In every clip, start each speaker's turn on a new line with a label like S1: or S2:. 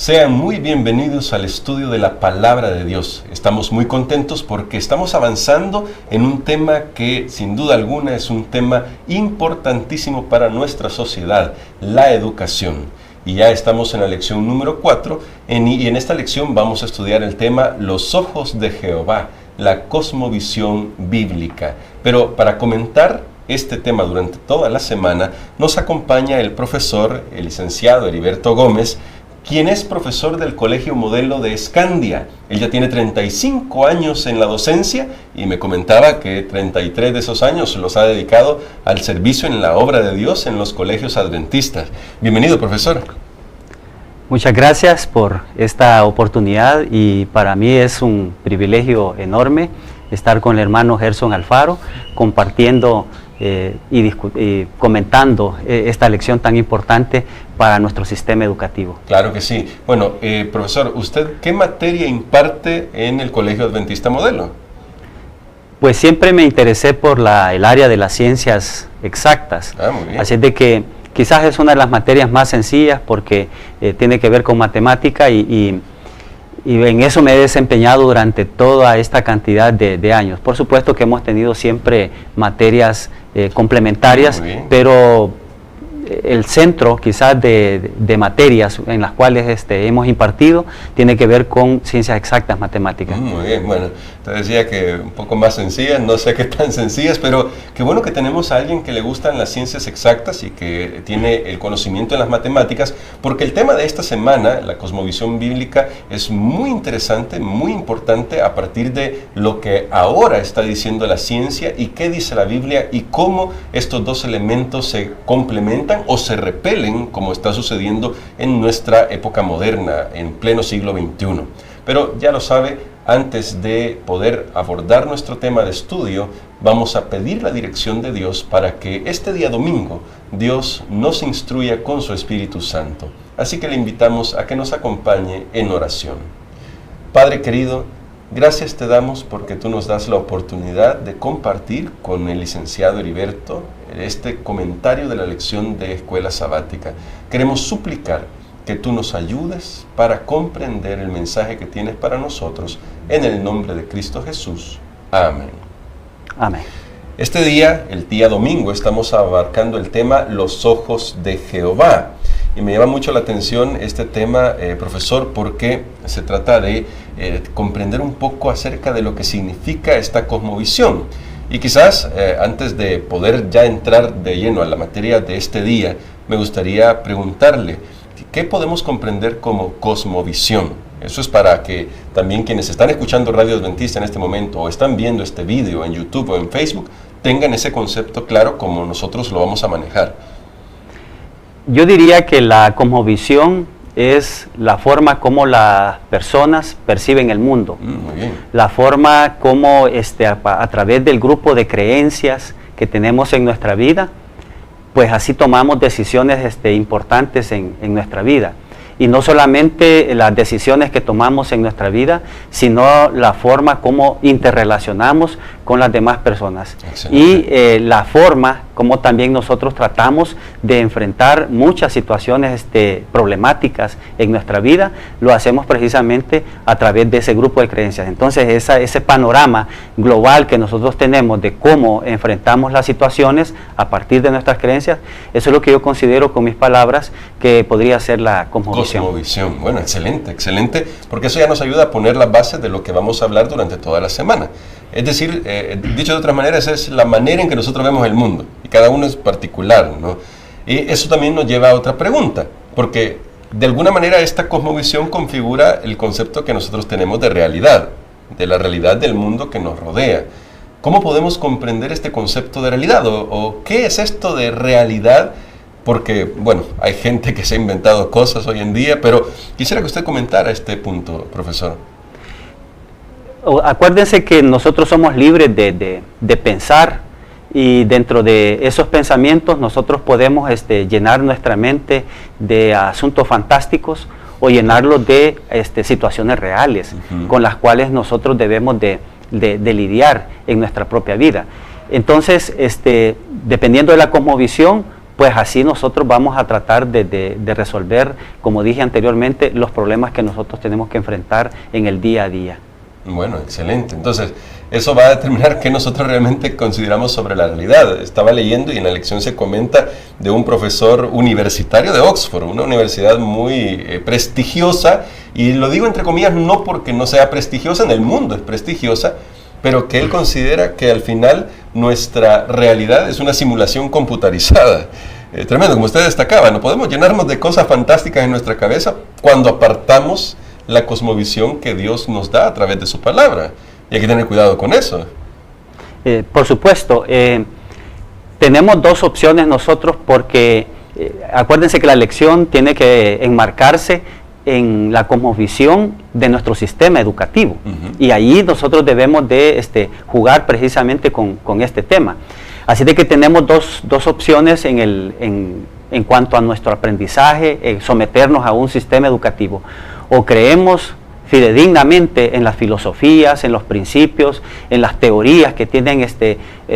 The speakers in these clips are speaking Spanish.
S1: Sean muy bienvenidos al estudio de la Palabra de Dios. Estamos muy contentos porque estamos avanzando en un tema que sin duda alguna es un tema importantísimo para nuestra sociedad, la educación. Y ya estamos en la lección número 4 y en esta lección vamos a estudiar el tema Los ojos de Jehová, la cosmovisión bíblica. Pero para comentar este tema durante toda la semana nos acompaña el profesor, el licenciado Heriberto Gómez, quien es profesor del Colegio Modelo de Escandia. Él ya tiene 35 años en la docencia y me comentaba que 33 de esos años los ha dedicado al servicio en la obra de Dios en los colegios adventistas. Bienvenido, profesor.
S2: Muchas gracias por esta oportunidad y para mí es un privilegio enorme estar con el hermano Gerson Alfaro compartiendo y comentando esta lección tan importante para nuestro sistema educativo.
S1: Claro que sí. Bueno, profesor, ¿usted qué materia imparte en el Colegio Adventista Modelo?
S2: Pues siempre me interesé por el área de las ciencias exactas.
S1: Muy bien.
S2: Así de que quizás es una de las materias más sencillas porque tiene que ver con matemática y en eso me he desempeñado durante toda esta cantidad de años. Por supuesto que hemos tenido siempre materias complementarias, pero el centro quizás de materias en las cuales hemos impartido tiene que ver con ciencias exactas, matemáticas.
S1: Muy bien, bueno, te decía que un poco más sencillas, no sé qué tan sencillas, pero qué bueno que tenemos a alguien que le gustan las ciencias exactas y que tiene el conocimiento en las matemáticas, porque el tema de esta semana, la cosmovisión bíblica, es muy interesante, muy importante a partir de lo que ahora está diciendo la ciencia y qué dice la Biblia y cómo estos dos elementos se complementan o se repelen, como está sucediendo en nuestra época moderna, en pleno siglo XXI. Pero ya lo sabe, antes de poder abordar nuestro tema de estudio, vamos a pedir la dirección de Dios para que este día domingo Dios nos instruya con su Espíritu Santo. Así que le invitamos a que nos acompañe en oración. Padre querido, gracias te damos porque tú nos das la oportunidad de compartir con el licenciado Heriberto este comentario de la lección de escuela sabática. Queremos suplicar que tú nos ayudes para comprender el mensaje que tienes para nosotros, en el nombre de Cristo Jesús. Amén.
S2: Amén.
S1: Este día, el día domingo, estamos abarcando el tema Los ojos de Jehová. Y me llama mucho la atención este tema, profesor, porque se trata de comprender un poco acerca de lo que significa esta cosmovisión. Y quizás, antes de poder ya entrar de lleno a la materia de este día, me gustaría preguntarle, ¿qué podemos comprender como cosmovisión? Eso es para que también quienes están escuchando Radio Adventista en este momento o están viendo este video en YouTube o en Facebook tengan ese concepto claro como nosotros lo vamos a manejar.
S2: Yo diría que la cosmovisión es la forma como las personas perciben el mundo.
S1: Muy bien.
S2: La forma como a través del grupo de creencias que tenemos en nuestra vida, pues así tomamos decisiones importantes en nuestra vida. Y no solamente las decisiones que tomamos en nuestra vida, sino la forma como interrelacionamos con las demás personas. Excelente. Y la forma como también nosotros tratamos de enfrentar muchas situaciones problemáticas en nuestra vida, lo hacemos precisamente a través de ese grupo de creencias. Entonces ese panorama global que nosotros tenemos de cómo enfrentamos las situaciones a partir de nuestras creencias, eso es lo que yo considero con mis palabras que podría ser la cosmovisión.
S1: Bueno, excelente, excelente, porque eso ya nos ayuda a poner las bases de lo que vamos a hablar durante toda la semana. Es decir, dicho de otras maneras, es la manera en que nosotros vemos el mundo, y cada uno es particular, ¿no? Y eso también nos lleva a otra pregunta, porque de alguna manera esta cosmovisión configura el concepto que nosotros tenemos de realidad, de la realidad del mundo que nos rodea. ¿Cómo podemos comprender este concepto de realidad? ¿O qué es esto de realidad? Porque, bueno, hay gente que se ha inventado cosas hoy en día, pero quisiera que usted comentara este punto, profesor.
S2: Acuérdense que nosotros somos libres de pensar y dentro de esos pensamientos nosotros podemos llenar nuestra mente de asuntos fantásticos o llenarlos de situaciones reales con las cuales nosotros debemos de lidiar en nuestra propia vida. Entonces, dependiendo de la cosmovisión, pues así nosotros vamos a tratar de resolver, como dije anteriormente, los problemas que nosotros tenemos que enfrentar en el día a día.
S1: Bueno, excelente. Entonces, eso va a determinar qué nosotros realmente consideramos sobre la realidad. Estaba leyendo y en la lección se comenta de un profesor universitario de Oxford, una universidad muy prestigiosa, y lo digo entre comillas no porque no sea prestigiosa, en el mundo es prestigiosa, pero que él considera que al final nuestra realidad es una simulación computarizada. Tremendo, como usted destacaba, no podemos llenarnos de cosas fantásticas en nuestra cabeza cuando apartamos la cosmovisión que Dios nos da a través de su palabra. Y hay que tener cuidado con eso.
S2: Por supuesto, tenemos dos opciones nosotros porque acuérdense que la lección tiene que enmarcarse en la cosmovisión de nuestro sistema educativo. Y ahí nosotros debemos de jugar precisamente con este tema. Así de que tenemos dos opciones en cuanto a nuestro aprendizaje, someternos a un sistema educativo. O creemos fidedignamente en las filosofías, en los principios, en las teorías que tienen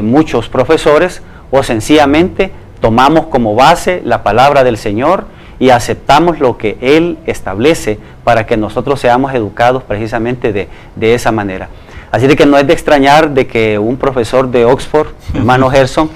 S2: muchos profesores, o sencillamente tomamos como base la palabra del Señor y aceptamos lo que Él establece para que nosotros seamos educados precisamente de esa manera. Así de que no es de extrañar de que un profesor de Oxford, hermano Gerson,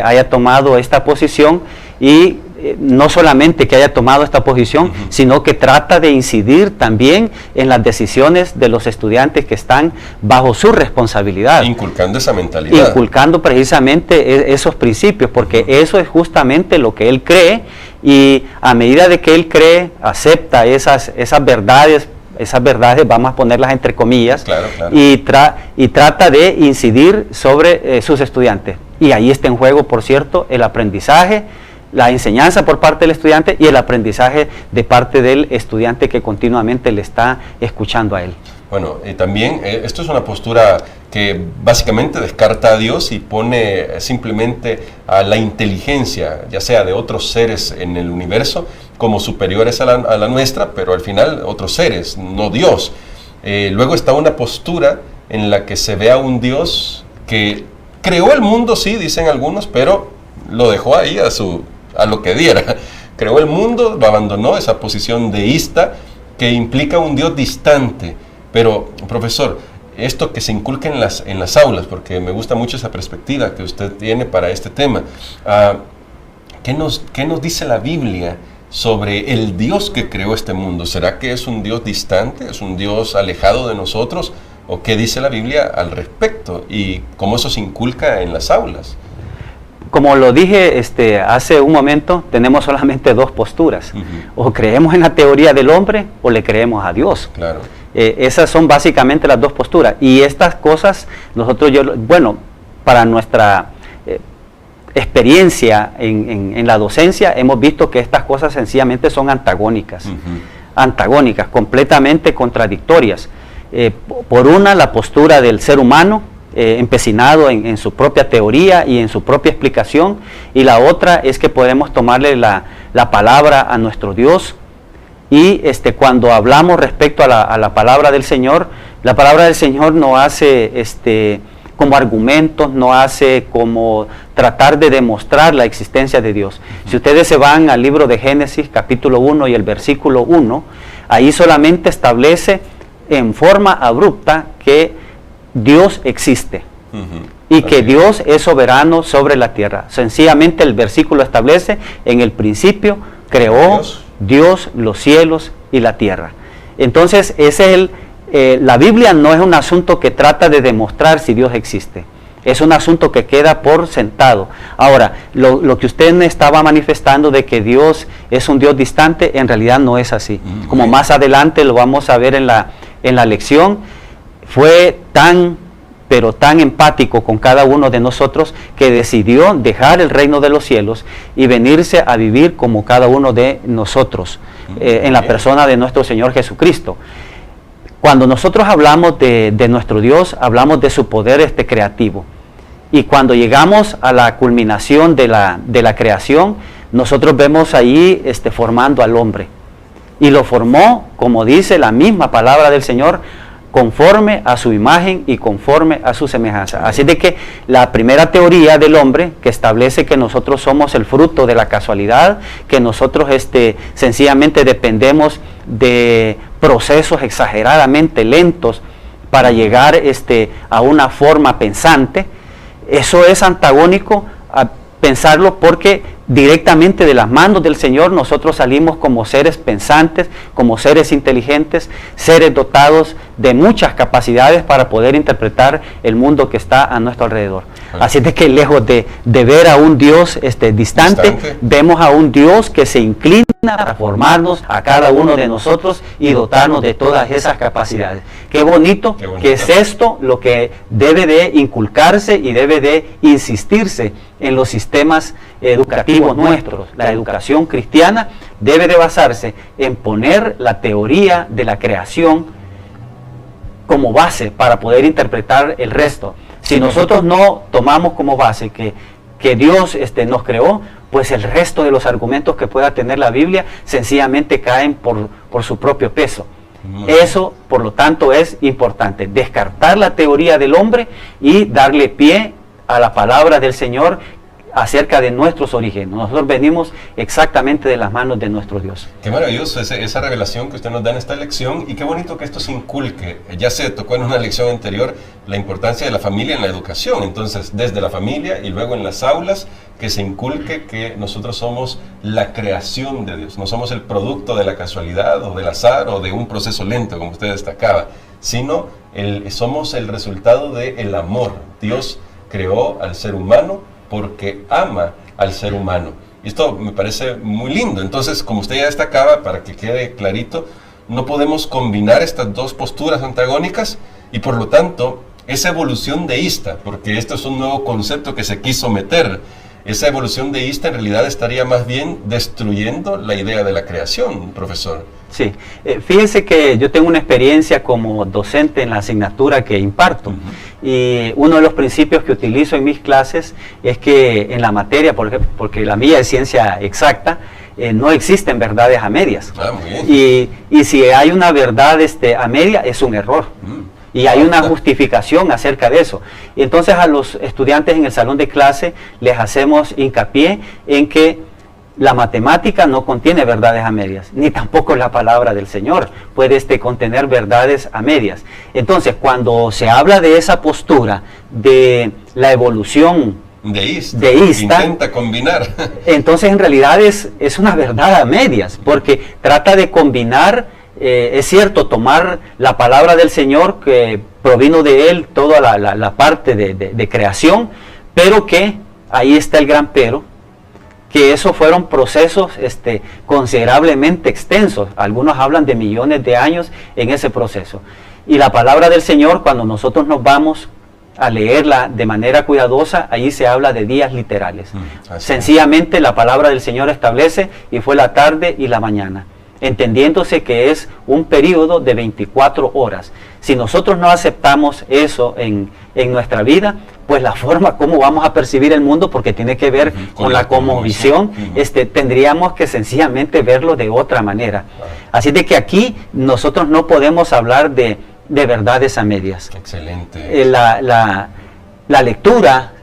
S2: haya tomado esta posición y no solamente que haya tomado esta posición, sino que trata de incidir también en las decisiones de los estudiantes que están bajo su responsabilidad.
S1: Inculcando esa mentalidad.
S2: Inculcando precisamente esos principios, porque eso es justamente lo que él cree, y a medida de que él cree, acepta esas verdades, vamos a ponerlas entre comillas,
S1: claro.
S2: y trata de incidir sobre sus estudiantes. Y ahí está en juego, por cierto, el aprendizaje, la enseñanza por parte del estudiante y el aprendizaje de parte del estudiante que continuamente le está escuchando a él.
S1: Bueno, también esto es una postura que básicamente descarta a Dios y pone simplemente a la inteligencia, ya sea de otros seres en el universo, como superiores a la nuestra, pero al final otros seres, no Dios. Luego está una postura en la que se ve a un Dios que creó el mundo, sí, dicen algunos, pero lo dejó ahí a lo que diera. Creó el mundo, abandonó esa posición deísta que implica un Dios distante. Pero, profesor, esto que se inculca en las aulas, porque me gusta mucho esa perspectiva que usted tiene para este tema, ¿qué nos dice la Biblia sobre el Dios que creó este mundo? ¿Será que es un Dios distante? ¿Es un Dios alejado de nosotros? ¿O qué dice la Biblia al respecto? ¿Y cómo eso se inculca en las aulas?
S2: Como lo dije hace un momento, tenemos solamente dos posturas. O creemos en la teoría del hombre o le creemos a Dios.
S1: Claro.
S2: Esas son básicamente las dos posturas. Y estas cosas, para nuestra experiencia en la docencia, hemos visto que estas cosas sencillamente son antagónicas. Antagónicas, completamente contradictorias. Por una, la postura del ser humano, empecinado en su propia teoría y en su propia explicación, y la otra es que podemos tomarle la palabra a nuestro Dios, y cuando hablamos respecto a la palabra del Señor, la palabra del Señor no hace como argumentos, no hace como tratar de demostrar la existencia de Dios. Si ustedes se van al libro de Génesis capítulo 1 y el versículo 1, ahí solamente establece en forma abrupta que Dios existe y que Dios es soberano sobre la tierra. Sencillamente el versículo establece: en el principio creó Dios los cielos y la tierra. Entonces la Biblia no es un asunto que trata de demostrar si Dios existe, es un asunto que queda por sentado. Ahora, lo que usted me estaba manifestando de que Dios es un Dios distante, en realidad no es así. Como más adelante lo vamos a ver en la lección, fue pero tan empático con cada uno de nosotros que decidió dejar el reino de los cielos y venirse a vivir como cada uno de nosotros, en la persona de nuestro Señor Jesucristo. Cuando nosotros hablamos de nuestro Dios, hablamos de su poder creativo. Y cuando llegamos a la culminación de la creación, nosotros vemos ahí formando al hombre. Y lo formó, como dice la misma palabra del Señor, conforme a su imagen y conforme a su semejanza. Así de que la primera teoría del hombre, que establece que nosotros somos el fruto de la casualidad, que nosotros sencillamente dependemos de procesos exageradamente lentos para llegar a una forma pensante, eso es antagónico a pensarlo, porque directamente de las manos del Señor nosotros salimos como seres pensantes, como seres inteligentes, seres dotados de muchas capacidades para poder interpretar el mundo que está a nuestro alrededor. Así de que lejos de ver a un Dios distante, vemos a un Dios que se inclina para formarnos a cada uno de nosotros y dotarnos de todas esas capacidades. Qué bonito que es esto lo que debe de inculcarse y debe de insistirse en los sistemas educativos nuestros. La educación cristiana debe de basarse en poner la teoría de la creación como base para poder interpretar el resto. Si nosotros no tomamos como base que Dios nos creó, pues el resto de los argumentos que pueda tener la Biblia sencillamente caen por su propio peso. Eso, por lo tanto, es importante, descartar la teoría del hombre y darle pie a la palabra del Señor acerca de nuestros orígenes. Nosotros venimos exactamente de las manos de nuestro Dios.
S1: Qué maravilloso esa revelación que usted nos da en esta lección, y qué bonito que esto se inculque. Ya se tocó en una lección anterior la importancia de la familia en la educación. Entonces, desde la familia y luego en las aulas, que se inculque que nosotros somos la creación de Dios. No somos el producto de la casualidad o del azar o de un proceso lento, como usted destacaba, sino somos el resultado del amor. Dios creó al ser humano porque ama al ser humano. Y esto me parece muy lindo. Entonces, como usted ya destacaba, para que quede clarito, no podemos combinar estas dos posturas antagónicas, y por lo tanto, esa evolución deísta, porque esto es un nuevo concepto que se quiso meter, esa evolución deísta en realidad estaría más bien destruyendo la idea de la creación, profesor.
S2: Sí, fíjese que yo tengo una experiencia como docente en la asignatura que imparto, y uno de los principios que utilizo en mis clases es que en la materia, porque la mía es ciencia exacta, no existen verdades a medias.
S1: Muy bien.
S2: Y si hay una verdad a media, es un error. Y hay una justificación acerca de eso. Y entonces a los estudiantes en el salón de clase les hacemos hincapié en que la matemática no contiene verdades a medias, ni tampoco la palabra del Señor puede contener verdades a medias. Entonces, cuando se habla de esa postura de la evolución deísta,
S1: intenta combinar.
S2: Entonces, en realidad es una verdad a medias, porque trata de combinar. Es cierto, tomar la palabra del Señor, que provino de Él toda la parte de creación, pero que ahí está el gran pero, que esos fueron procesos considerablemente extensos. Algunos hablan de millones de años en ese proceso. Y la palabra del Señor, cuando nosotros nos vamos a leerla de manera cuidadosa, ahí se habla de días literales. Sencillamente la palabra del Señor establece, y fue la tarde y la mañana, entendiéndose que es un periodo de 24 horas. Si nosotros no aceptamos eso en nuestra vida, pues la forma como vamos a percibir el mundo, porque tiene que ver con la cosmovisión, tendríamos que sencillamente verlo de otra manera. Así de que aquí nosotros no podemos hablar de verdades a medias.
S1: Excelente.
S2: La lectura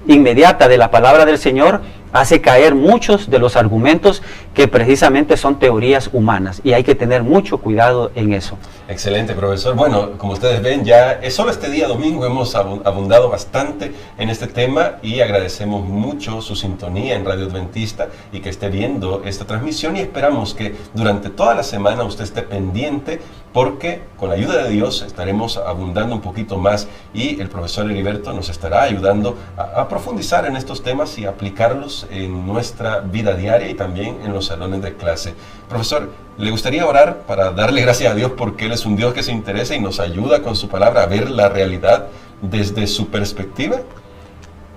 S2: inmediata de la palabra del Señor hace caer muchos de los argumentos que precisamente son teorías humanas, y hay que tener mucho cuidado en eso.
S1: Excelente, profesor. Bueno, como ustedes ven, ya solo este día domingo hemos abundado bastante en este tema, y agradecemos mucho su sintonía en Radio Adventista y que esté viendo esta transmisión, y esperamos que durante toda la semana usted esté pendiente, porque con la ayuda de Dios estaremos abundando un poquito más, y el profesor Heriberto nos estará ayudando a profundizar en estos temas y aplicarlos en nuestra vida diaria y también en los salones de clase. Profesor, ¿le gustaría orar para darle gracias a Dios porque Él es un Dios que se interesa y nos ayuda con su palabra a ver la realidad desde su perspectiva?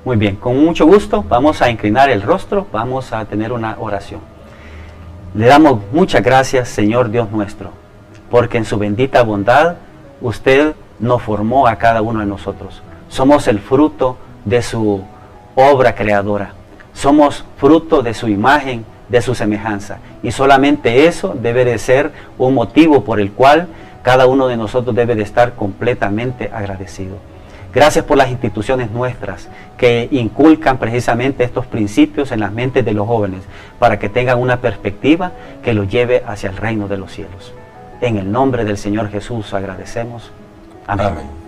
S2: Muy bien, con mucho gusto vamos a inclinar el rostro, vamos a tener una oración. Le damos muchas gracias, Señor Dios nuestro, porque en su bendita bondad usted nos formó a cada uno de nosotros. Somos el fruto de su obra creadora. Somos fruto de su imagen, de su semejanza. Y solamente eso debe de ser un motivo por el cual cada uno de nosotros debe de estar completamente agradecido. Gracias por las instituciones nuestras que inculcan precisamente estos principios en las mentes de los jóvenes para que tengan una perspectiva que los lleve hacia el reino de los cielos. En el nombre del Señor Jesús agradecemos. Amén.
S1: Amén.